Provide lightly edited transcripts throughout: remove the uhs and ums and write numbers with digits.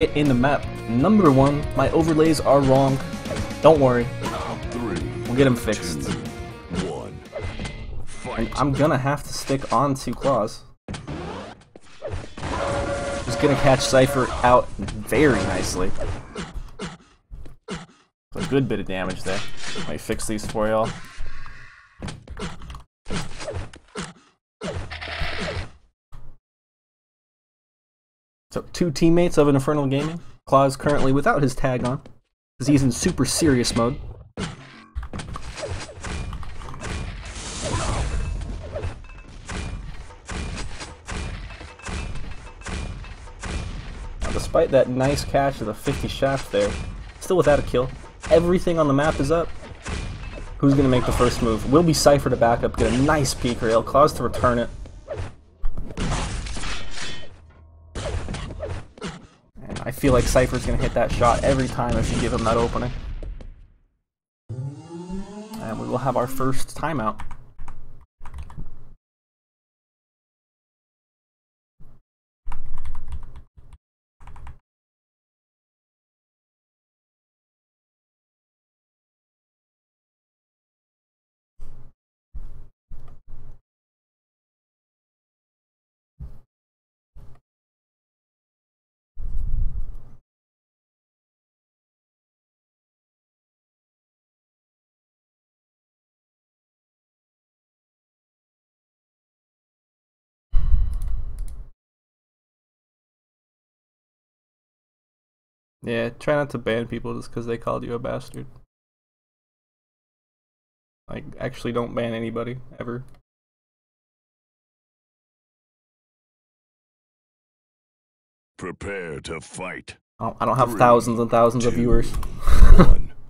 in the map. Number 1, my overlays are wrong. Don't worry, we'll get them fixed. 2, 1, fight. I'm gonna have to stick on to Clawz. Just gonna catch Cypher out very nicely. A good bit of damage there. Let me fix these for y'all. So, 2 teammates of Infernal Gaming. Clawz currently without his tag on, because he's in super serious mode. Now, despite that nice catch of the 50 shaft there, still without a kill. Everything on the map is up. Who's going to make the first move? Will be Cypher to back up, get a nice peek rail, Clawz to return it. I feel like Cypher's gonna hit that shot every time if you give him that opening. And we will have our first timeout. Yeah, try not to ban people just because they called you a bastard. Like, actually don't ban anybody, ever. Prepare to fight. I don't have thousands and thousands of viewers.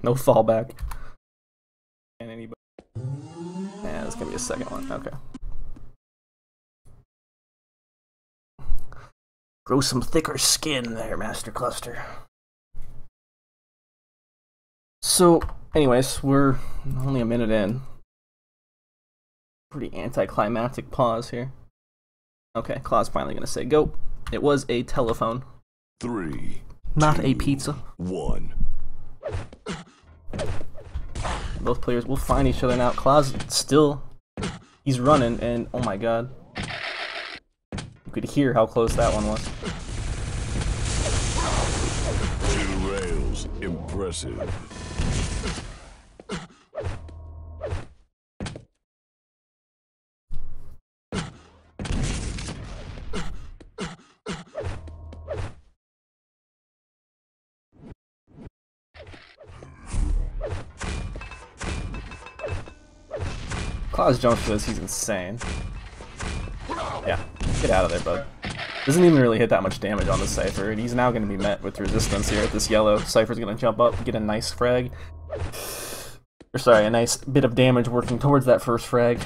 No fallback. Ban anybody. Yeah, there's gonna be a second one, okay. Grow some thicker skin there, Master Cluster. So, anyways, we're only a minute in. Pretty anticlimactic pause here. Okay, Clawz finally gonna say go. It was a telephone. 3, not 2, a pizza. 1. Both players will find each other now. Clawz still, he's running, and oh my god. You could hear how close that one was. 2 rails, impressive. Clawz jumps for this, he's insane. Yeah, get out of there, bud. Doesn't even really hit that much damage on the Cypher, and he's now going to be met with resistance here at this yellow. Cypher's going to jump up, get a nice frag. Or sorry, a nice bit of damage working towards that first frag.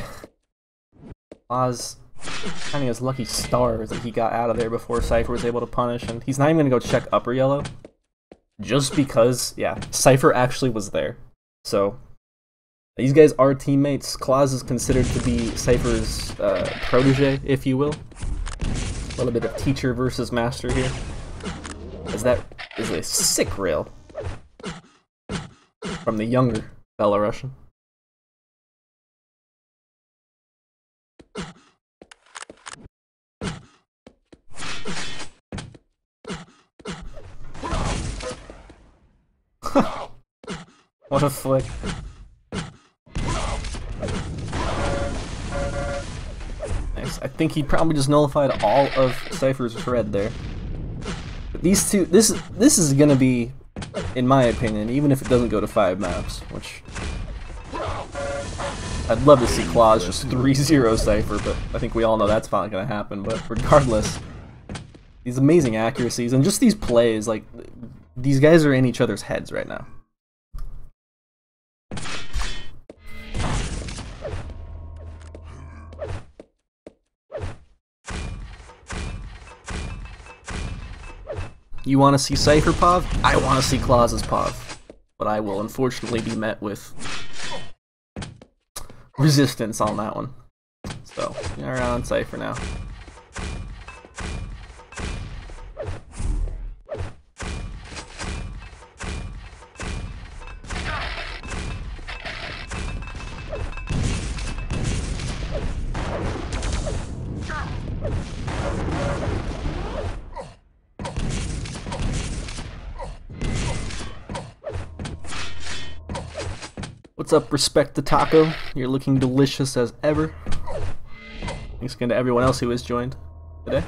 Clawz finding his lucky stars that he got out of there before Cypher was able to punish, and he's not even going to go check upper yellow. Just because, yeah, Cypher actually was there. So, these guys are teammates. Clawz is considered to be Cypher's protege, if you will. A little bit of teacher versus master here. As that is a sick rail from the younger Belarusian. What a flick. Nice. I think he probably just nullified all of Cypher's red there. But these two, this is gonna be, in my opinion, even if it doesn't go to 5 maps, which I'd love to see Clawz just 3-0 Cypher, but I think we all know that's not gonna happen. But regardless, these amazing accuracies and just these plays, like, these guys are in each other's heads right now. You want to see Cypher POV? I want to see Clawz's POV. But I will unfortunately be met with resistance on that one. So, you're on Cypher now. What's up, Respect the Taco? You're looking delicious as ever. Thanks again to everyone else who has joined today.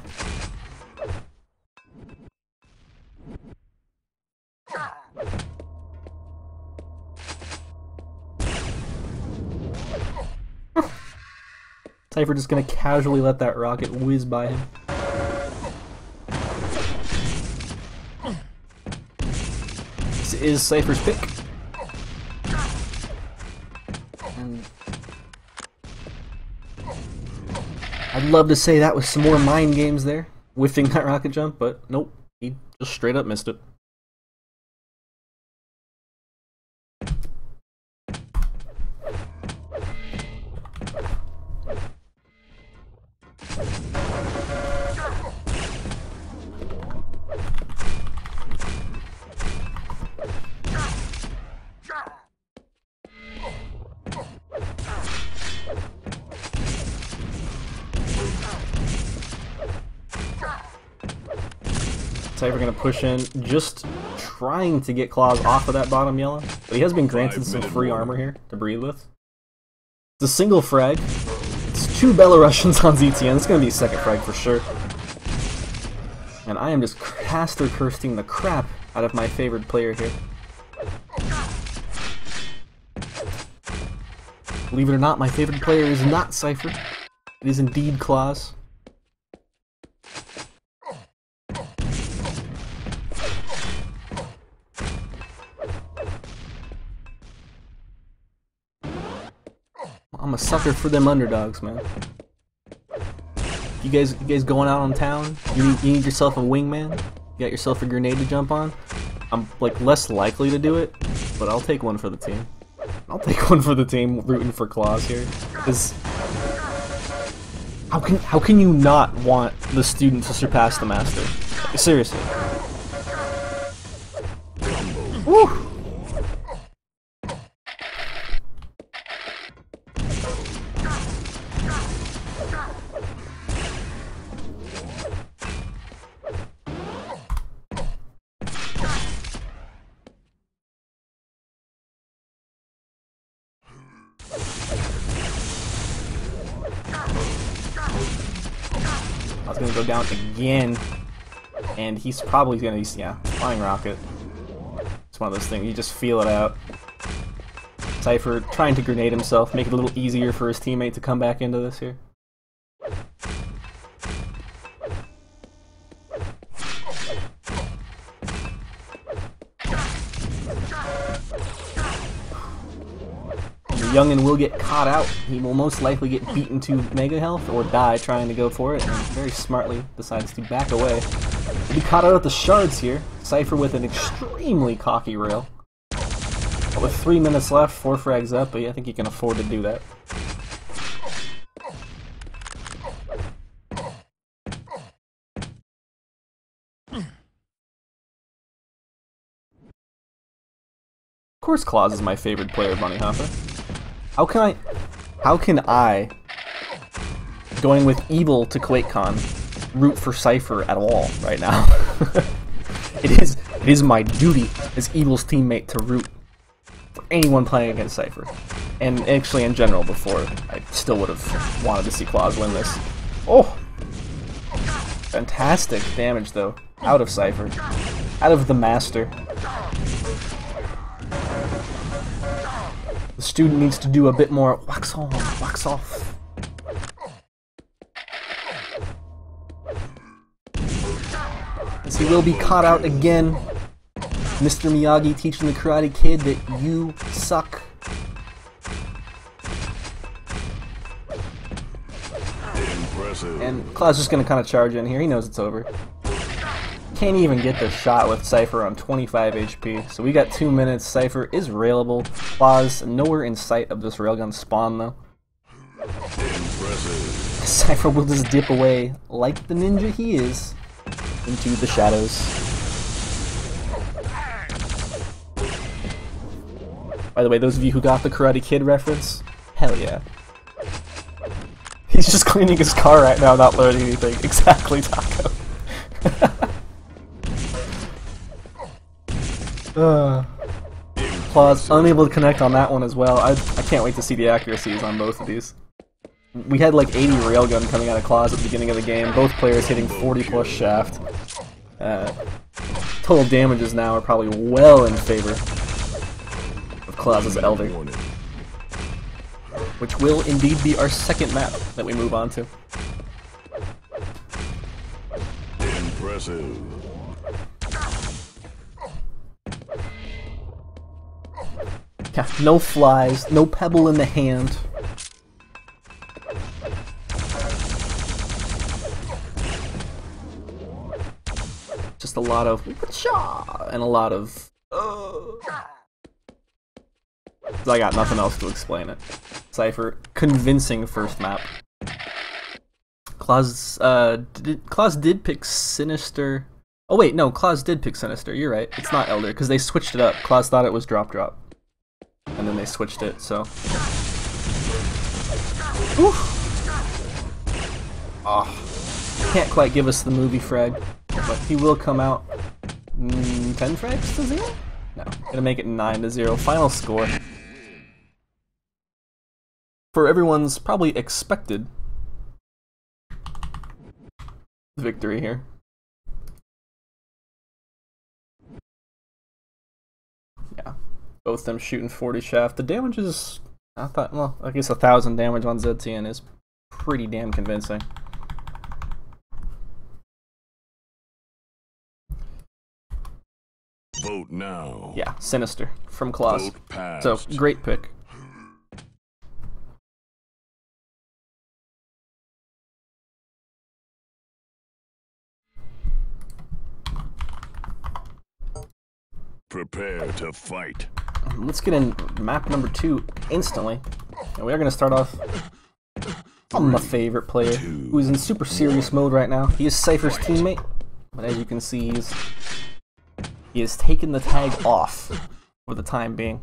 Cypher just gonna casually let that rocket whiz by him. This is Cypher's pick. And I'd love to say that was some more mind games there, whiffing that rocket jump, but nope, he just straight up missed it. Cypher gonna push in, just trying to get Clawz off of that bottom yellow, but he has been granted some free armor here to breathe with. It's a single frag. It's 2 Belarusians on ZTN. It's gonna be a second frag for sure. And I am just caster cursing the crap out of my favorite player here. Believe it or not, my favorite player is not Cypher. It is indeed Clawz. I'm a sucker for them underdogs, man. You guys going out on town? You need yourself a wingman? You got yourself a grenade to jump on? I'm like less likely to do it, but I'll take one for the team. I'll take one for the team, rooting for Clawz here. Because how can you not want the student to surpass the master? Seriously. Woo! I was gonna go down again, and he's probably gonna use, yeah, flying rocket. It's one of those things, you just feel it out. Cypher trying to grenade himself, make it a little easier for his teammate to come back into this here. Youngin will get caught out. He will most likely get beaten to mega health or die trying to go for it, and very smartly decides to back away. He'll be caught out at the shards here. Cypher with an extremely cocky rail. But with 3 minutes left, 4 frags up, but yeah, I think he can afford to do that. Of course Clawz is my favorite player, Bunny Hopper. How can I, going with Evil to QuakeCon, root for Cypher at all right now? It is my duty as Evil's teammate to root for anyone playing against Cypher. And actually in general before, I still would have wanted to see Clawz win this. Oh! Fantastic damage though, out of Cypher. Out of the master. The student needs to do a bit more wax on, wax off. As he will be caught out again. Mr. Miyagi teaching the Karate Kid that you suck. Impressive. And Clawz just gonna kind of charge in here. He knows it's over. Can't even get the shot with Cypher on 25 HP. So we got 2 minutes. Cypher is railable. Clawz nowhere in sight of this railgun spawn though. Impressive. Cypher will just dip away like the ninja he is into the shadows. By the way, those of you who got the Karate Kid reference, hell yeah. He's just cleaning his car right now, not learning anything. Exactly, Taco. Clawz unable to connect on that one as well. I can't wait to see the accuracies on both of these. We had like 80 railgun coming out of Clawz at the beginning of the game, both players hitting 40 plus shaft. Total damages now are probably well in favor of Clawz's Elder, which will indeed be our second map that we move on to. Impressive. Yeah, no flies, no pebble in the hand. Just a lot of and a lot of I got nothing else to explain it. Cypher, convincing first map. Clawz did pick Sinister. Oh wait, no, Clawz did pick Sinister. You're right. It's not Elder because they switched it up. Clawz thought it was drop, and then they switched it. So. Oh, can't quite give us the movie frag, but he will come out 10 frags to 0? No, gonna make it 9-0. Final score for everyone's probably expected victory here. Yeah, both them shooting 40 shaft. The damage is, I thought, well, I guess 1,000 damage on ZTN is pretty damn convincing. Vote now. Yeah, Sinister from Clawz. So, great pick. Prepare to fight. Let's get in map number 2 instantly. And we are going to start off on my favorite player, who is in super serious mode right now. He is Cypher's teammate, but as you can see, he has taken the tag off for the time being.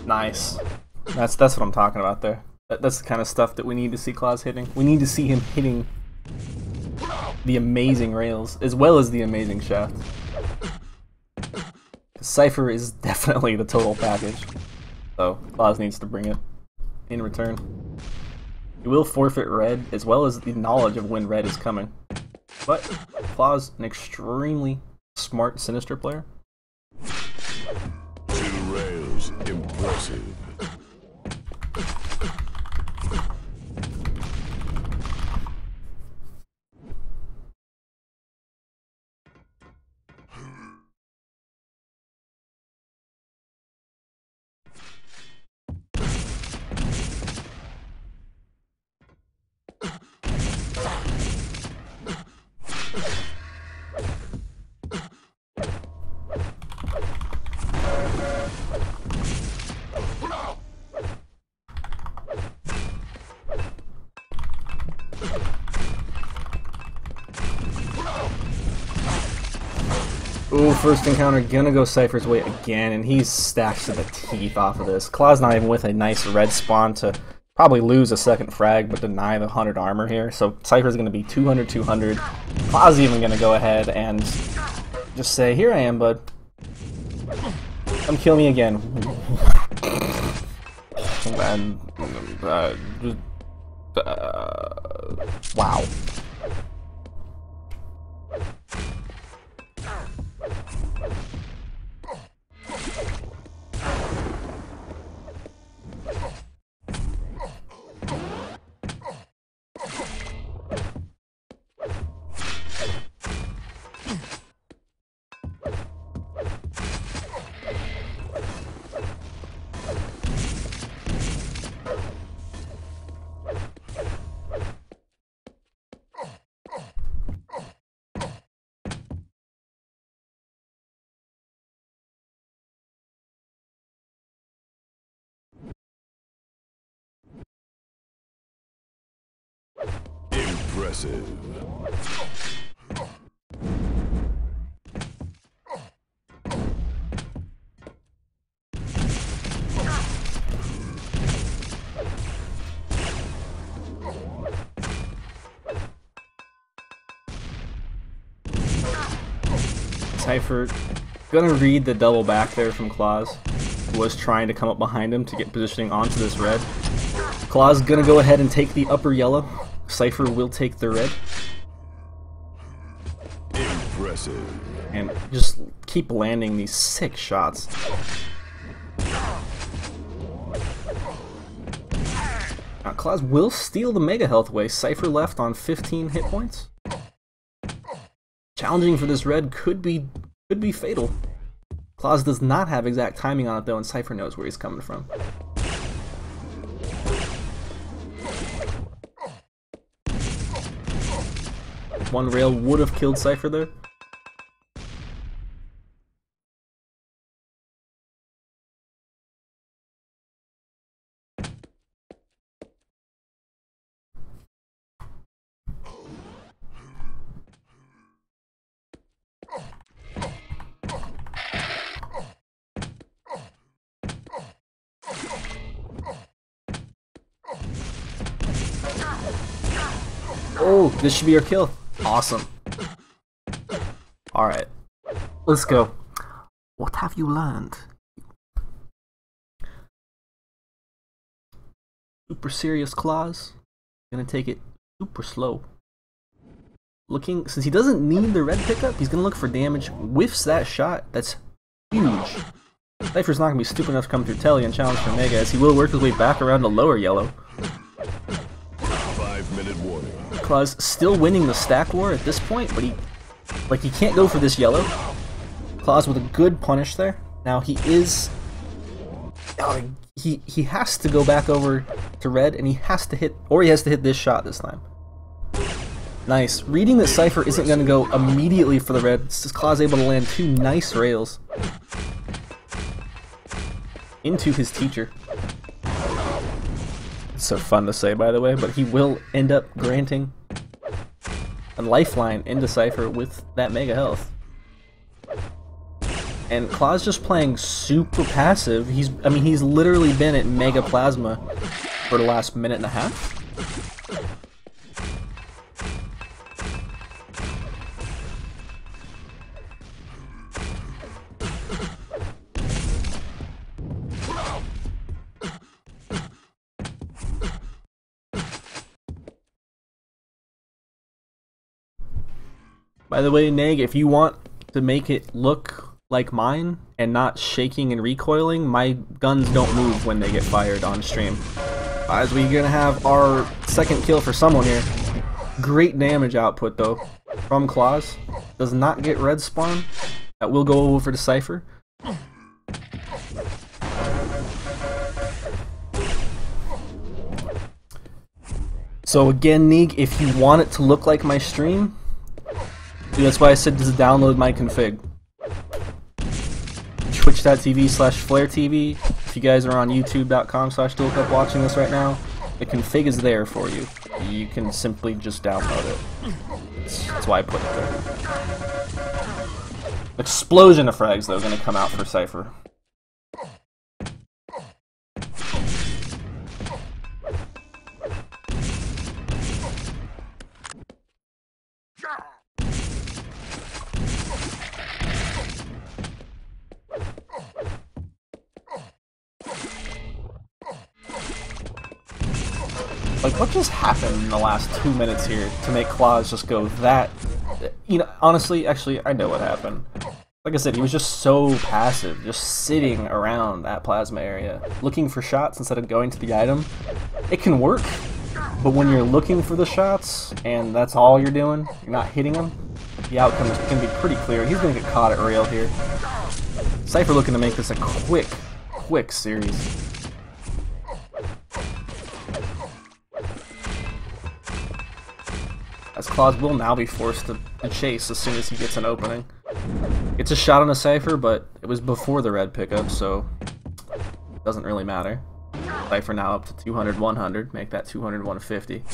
Nice. That's what I'm talking about there. That's the kind of stuff that we need to see Clawz hitting. We need to see him hitting the amazing rails as well as the amazing shaft. Cypher is definitely the total package, so Clawz needs to bring it in return. He will forfeit red as well as the knowledge of when red is coming. But Clawz, an extremely smart Sinister player. Impressive. Ooh, first encounter gonna go Cypher's way again, and he's stacked to the teeth off of this. Clawz not even with a nice red spawn to probably lose a second frag, but deny the 100 armor here. So Cypher's gonna be 200-200. Clawz even gonna go ahead and just say, "Here I am, bud. Come kill me again." And wow. Impressive. Cypher gonna read the double back there from Clawz, who was trying to come up behind him to get positioning onto this red. Clawz gonna go ahead and take the upper yellow. Cypher will take the red. Impressive. And just keep landing these sick shots. Now Clawz will steal the mega health away. Cypher left on 15 hit points. Challenging for this red could be fatal. Clawz does not have exact timing on it though, and Cypher knows where he's coming from. One rail would have killed Cypher there. Oh, this should be your kill. Awesome. Alright. Let's go. What have you learned? Super serious Clawz. Gonna take it super slow. Looking, since he doesn't need the red pickup, he's gonna look for damage. Whiffs that shot. That's huge. Cypher's not gonna be stupid enough to come through Telly and challenge for Mega, as he will work his way back around to lower yellow. 5-minute warning. Clawz still winning the stack war at this point, but he can't go for this yellow. Clawz with a good punish there. Now he is... he has to go back over to red, and he has to hit this shot this time. Nice. Reading that Cypher isn't going to go immediately for the red, Clawz able to land two nice rails into his teacher. It's so fun to say, by the way, but he will end up granting a lifeline into Cypher with that mega health. And Clawz just playing super passive. He's literally been at mega plasma for the last minute and a half. By the way, Neg, if you want to make it look like mine and not shaking and recoiling, my guns don't move when they get fired on stream. As we're gonna have our second kill for someone here. Great damage output though from Clawz. Does not get red spawn. That will go over to Cypher. So again, Neeg, if you want it to look like my stream, that's why I said just download my config. Twitch.tv/FlareTV. If you guys are on YouTube.com/DuelCup watching this right now, the config is there for you. You can simply just download it. That's why I put it there. Explosion of frags though gonna come out for Cypher. Like, what just happened in the last 2 minutes here to make Clawz just go that... You know, honestly, actually, I know what happened. Like I said, he was just so passive, just sitting around that plasma area, looking for shots instead of going to the item. It can work, but when you're looking for the shots, and that's all you're doing, you're not hitting them, the outcome can be pretty clear. He's going to get caught at rail here. Cypher looking to make this a quick series. As Clawz will now be forced to chase as soon as he gets an opening. It's a shot on a Cypher, but it was before the red pickup, so it doesn't really matter. Cypher now up to 200, 100, make that 200, 150.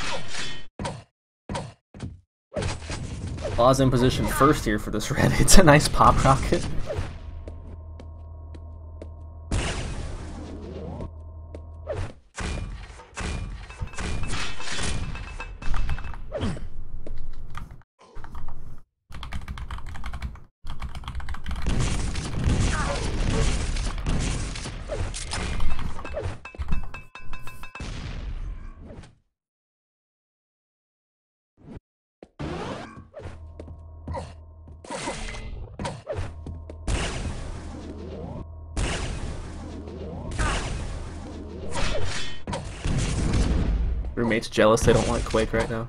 Clawz in position first here for this red. It's a nice pop rocket. Roommate's jealous they don't like Quake right now.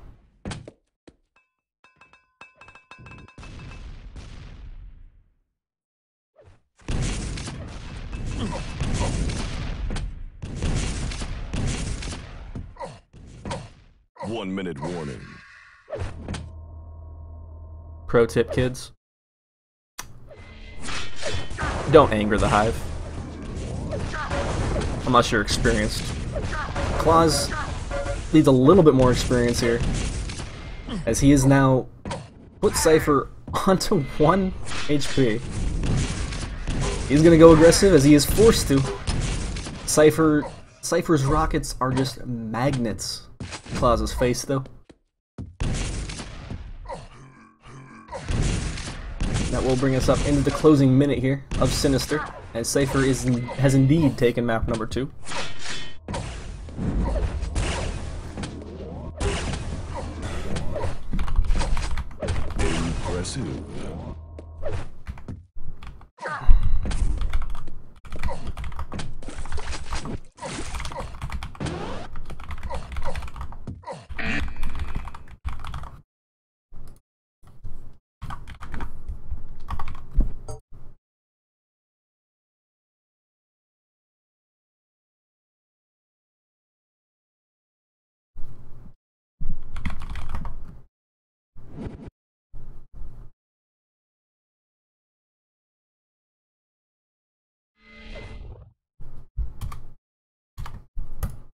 One-minute warning. Pro tip, kids. Don't anger the hive. Unless you're experienced. Clawz needs a little bit more experience here, as he is now put Cypher onto 1 HP. He's gonna go aggressive as he is forced to. Cypher's rockets are just magnets. Clawz's face though. That will bring us up into the closing minute here of Sinister, as Cypher has indeed taken map number 2. Impressive.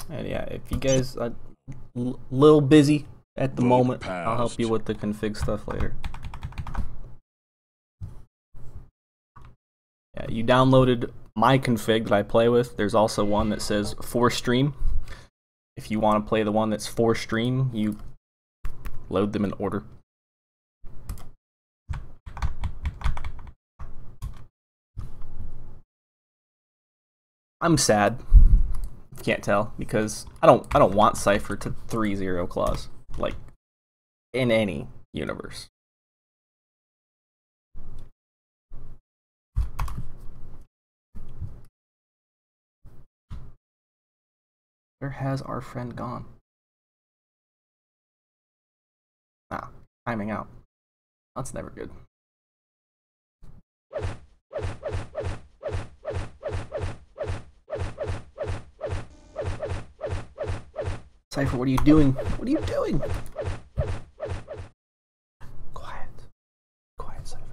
And yeah, if you guys are a little busy at the Vote moment, passed. I'll help you with the config stuff later. Yeah, you downloaded my config that I play with. There's also one that says for stream. If you want to play the one that's for stream, you load them in order. I'm sad. Can't tell because I don't want Cypher to 3-0 Clawz, like in any universe. Where has our friend gone? Ah, timing out. That's never good. Cypher, what are you doing? What are you doing? Quiet. Quiet, Cypher.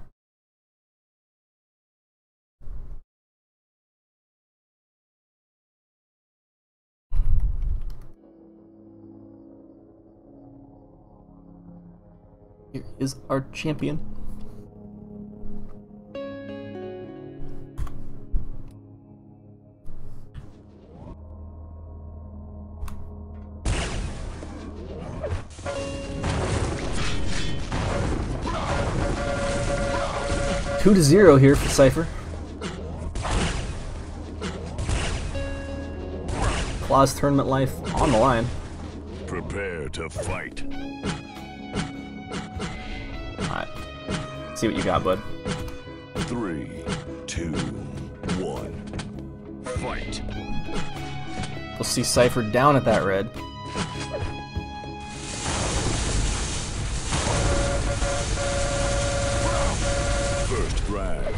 Here is our champion. Two to 0 here for Cypher. Clawz tournament life on the line. Prepare to fight. Alright. See what you got, bud. 3, 2, 1. Fight. We'll see Cypher down at that red. First frag.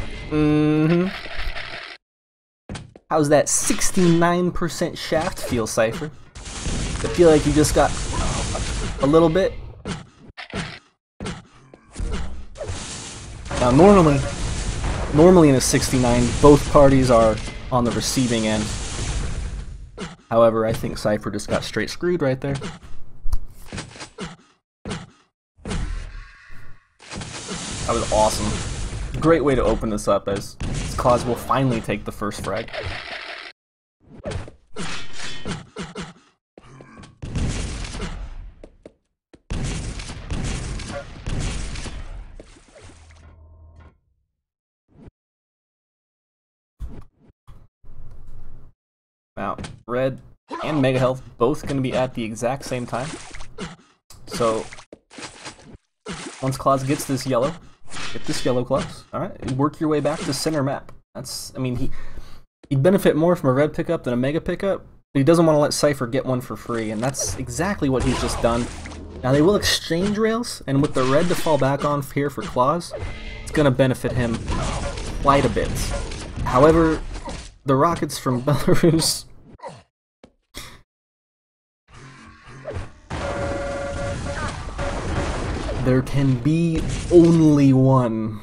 How's that 69% shaft feel, Cypher? I feel like you just got a little bit. Now normally in a 69, both parties are on the receiving end. However, I think Cypher just got straight screwed right there. That was awesome. Great way to open this up, as Clawz will finally take the first frag. Now, Red and Mega Health both going to be at the exact same time. So, once Clawz gets this yellow, get this yellow Clawz, alright, work your way back to center map. That's, I mean, he'd benefit more from a Red pickup than a Mega pickup, but he doesn't want to let Cypher get one for free, and that's exactly what he's just done. Now, they will exchange rails, and with the Red to fall back on here for Clawz, it's going to benefit him quite a bit. However, the rockets from Belarus... There can be only one.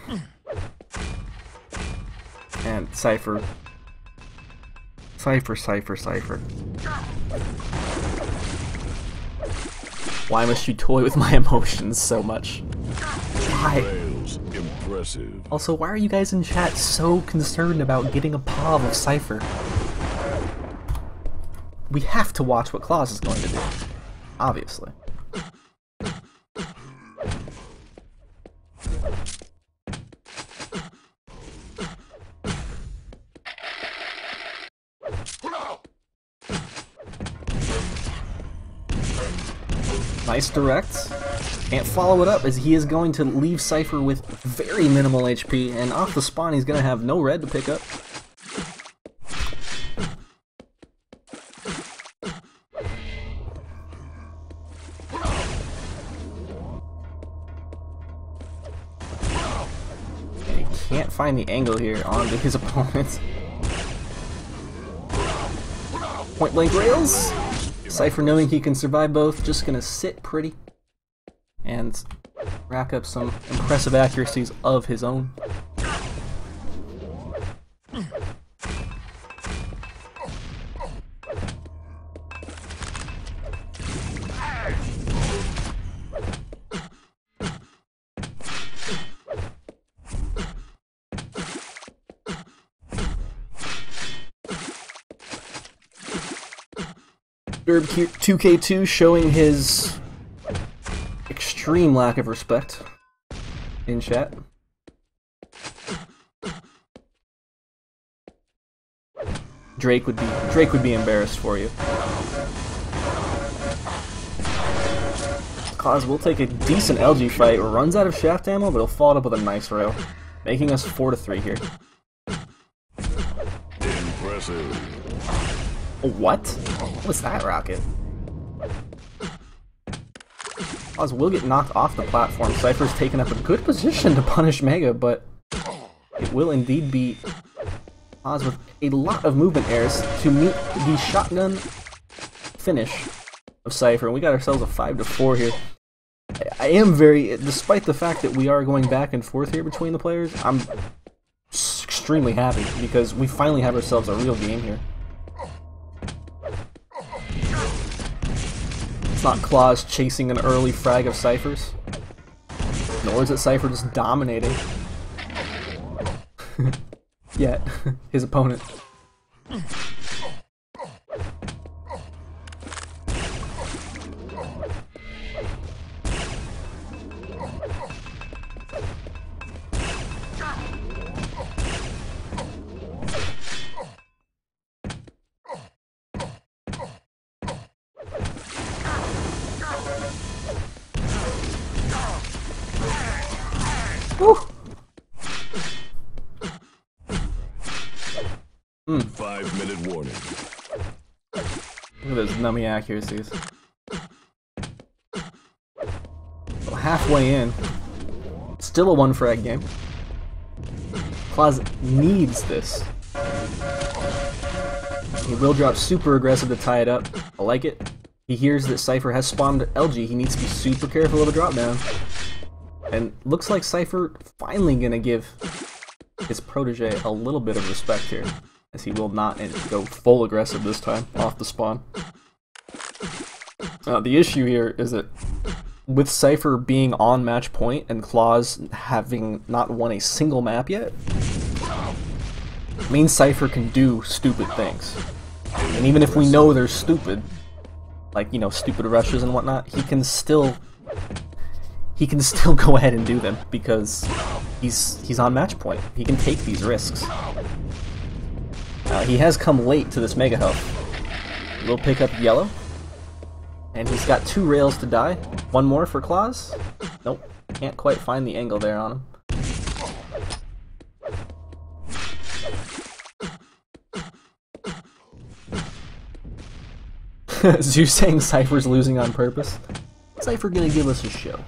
And Cypher. Why must you toy with my emotions so much? Why? Impressive. Also, why are you guys in chat so concerned about getting a POV of Cypher? We have to watch what Clawz is going to do. Obviously. Nice direct. Can't follow it up, as he is going to leave Cypher with very minimal HP, and off the spawn he's going to have no Red to pick up. And he can't find the angle here onto his opponent. Point blank rails! Cypher, knowing he can survive both, just gonna sit pretty and rack up some impressive accuracies of his own. Derb 2K2 showing his extreme lack of respect in chat. Drake would be embarrassed for you. Clawz will take a decent LG fight, runs out of shaft ammo, but he'll follow it up with a nice rail, making us 4-3 here. Impressive. What? What was that rocket? Clawz will get knocked off the platform. Cypher's taken up a good position to punish Mega, but it will indeed be Clawz with a lot of movement errors to meet the shotgun finish of Cypher. And we got ourselves a 5-4 here. I am very, despite the fact that we are going back and forth here between the players, I'm extremely happy because we finally have ourselves a real game here. It's not Clawz chasing an early frag of Cypher's, nor is it Cypher just dominating yet his opponent. Woo. 5-minute warning. Look at those nummy accuracies. Well, halfway in. Still a 1 frag game. Clawz needs this. He will drop super aggressive to tie it up. I like it. He hears that Cypher has spawned LG. He needs to be super careful of the drop down. And looks like Cypher finally gonna give his protege a little bit of respect here, as he will not go full aggressive this time off the spawn. The issue here is that with Cypher being on match point and Clawz having not won a single map yet, means Cypher can do stupid things. And even if we know they're stupid, like, you know, stupid rushes and whatnot, he can still go ahead and do them because he's on match point. He can take these risks. He has come late to this Mega Health. We'll pick up yellow. And he's got 2 rails to die. 1 more for Clawz. Nope, can't quite find the angle there on him. Zeus saying Cypher's losing on purpose. Cypher gonna give us a show.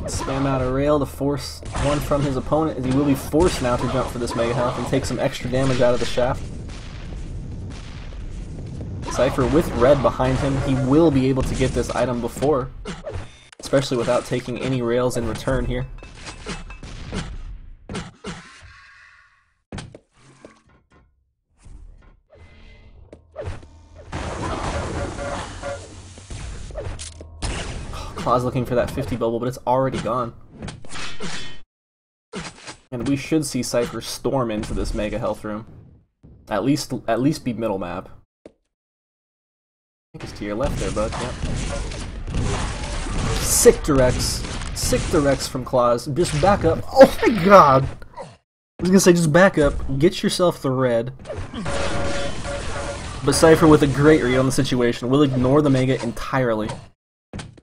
Spam out a rail to force one from his opponent, as he will be forced now to jump for this Mega Health and take some extra damage out of the shaft. Cypher with red behind him, he will be able to get this item before, especially without taking any rails in return here. Clawz looking for that 50 bubble, but it's already gone. And we should see Cypher storm into this Mega Health room. At least be middle map. I think it's to your left there, bud. Yep. Sick directs from Clawz. Just back up. Oh my god! I was gonna say, just back up, get yourself the red. But Cypher with a great read on the situation will ignore the Mega entirely,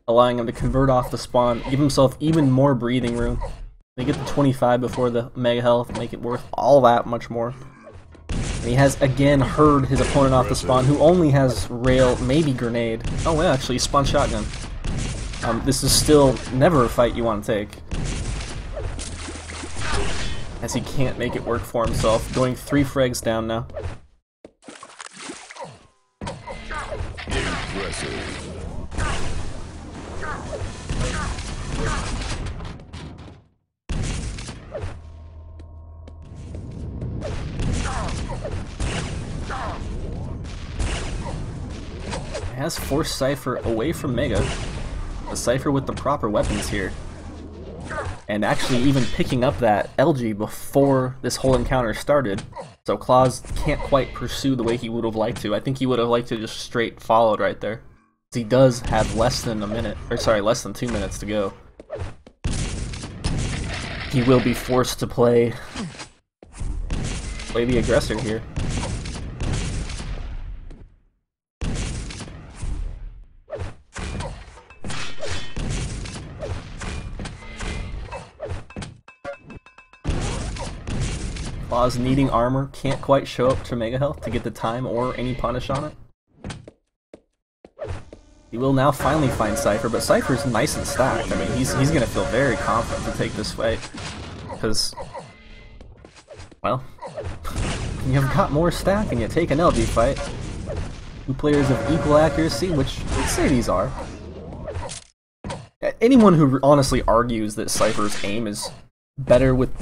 allowing him to convert off the spawn, give himself even more breathing room. They get the 25 before the Mega Health, make it worth all that much more. And he has again heard his opponent off the spawn, who only has rail, maybe grenade. Oh well, actually, he spun shotgun. This is still never a fight you want to take, as he can't make it work for himself, going 3 frags down now. Impressive. Has forced Cypher away from Mega. A Cypher with the proper weapons here. And actually even picking up that LG before this whole encounter started. So Clawz can't quite pursue the way he would have liked to. I think he would have liked to just straight followed right there. He does have less than 2 minutes to go. He will be forced to play the aggressor here. Clawz needing armor, can't quite show up to Mega Health to get the time or any punish on it. He will now finally find Cypher, but Cypher's nice and stacked. I mean, he's gonna feel very confident to take this fight, because, well, you've got more stack and you take an LG fight. 2 players of equal accuracy, which let's say these are. Anyone who honestly argues that Cypher's aim is better with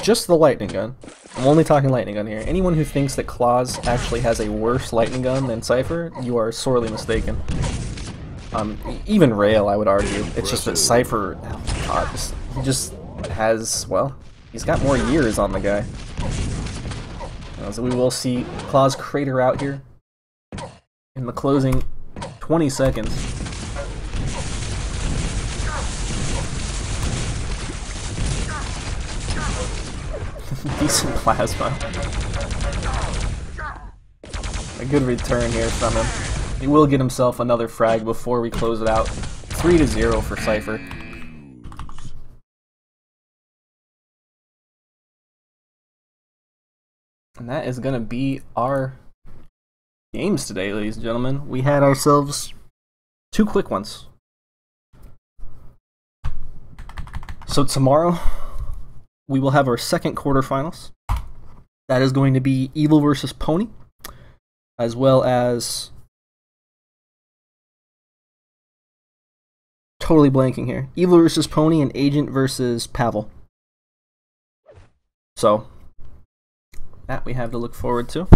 just the lightning gun, I'm only talking lightning gun here. Anyone who thinks that Clawz actually has a worse lightning gun than Cypher, you are sorely mistaken. Even Rail, I would argue. It's just that Cypher, oh god, he just has, well, he's got more years on the guy. So we will see Clawz crater out here in the closing 20 seconds. Decent plasma. A good return here from him. He will get himself another frag before we close it out. 3-0 for Cypher. And that is going to be our games today, ladies and gentlemen. We had ourselves 2 quick ones. So tomorrow, we will have our second quarterfinals. That is going to be Evil versus Pony, as well as, totally blanking here, Evil versus Pony and Agent versus Pavel. So, that we have to look forward to.